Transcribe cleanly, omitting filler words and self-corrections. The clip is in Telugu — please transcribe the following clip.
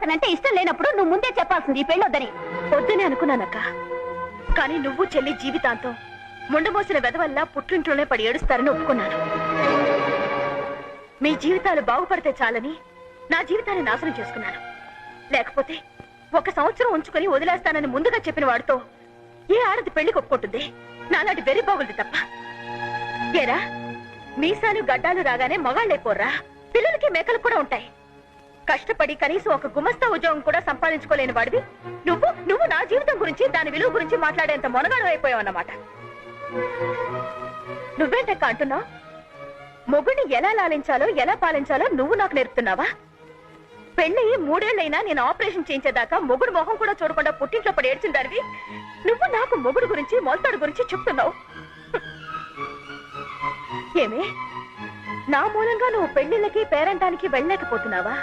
అతనంటే ఇష్టం లేనప్పుడు నువ్వు ముందే చెప్పాల్సింది ఈ పెళ్ళొద్దని. వద్దని అనుకున్నానక్క. కానీ నువ్వు చెల్లి జీవితాంతం ముండమోసిన వెధవల్లా పుట్టింట్లోనే పడి ఏడుస్తారని ఒప్పుకున్నాను. మీ జీవితాలు బాగుపడితే చాలని నా జీవితాన్ని నాశనం చేసుకున్నాను. లేకపోతే 1 సంవత్సరం ఉంచుకొని వదిలేస్తానని ముందుగా చెప్పిన వాడితో ఏ ఆడది పెళ్లికి ఒప్పుకుంటుంది? నాలాంటి వెర్రి బాగుంది తప్ప. ఏరా, మీసాలు గడ్డాలు రాగానే మగాళ్ళైపోర్రా. పిల్లలకి మేకలు కూడా ఉంటాయి. కష్టపడి కనీసం ఒక గుమస్తా ఉద్యోగం కూడా సంపాదించుకోలేని వాడివి నువ్వు నా జీవితం గురించి, దాని విలువ గురించి మాట్లాడేంత మొనగాడు అయిపోయావన్నమాట. నువ్వేంటక్క అంటున్నావు? మొగుడిని ఎలా లాలించాలో, ఎలా పాలించాలో నువ్వు నాకు నేర్పుతున్నావా? పెళ్లి 3 ఏళ్లైనా నేను ఆపరేషన్ చేయించేదాకా మొగుడు మొహం కూడా చూడకుండా పుట్టింట్లో పడి ఏడ్చిన దానివి నువ్వు నాకు మొగుడు గురించి, మొలతాడు గురించి చెప్తున్నావు. ఏమే, నా మూలంగా నువ్వు పెళ్లిళ్ళకి పేరంటానికి వెళ్ళలేకపోతున్నావా?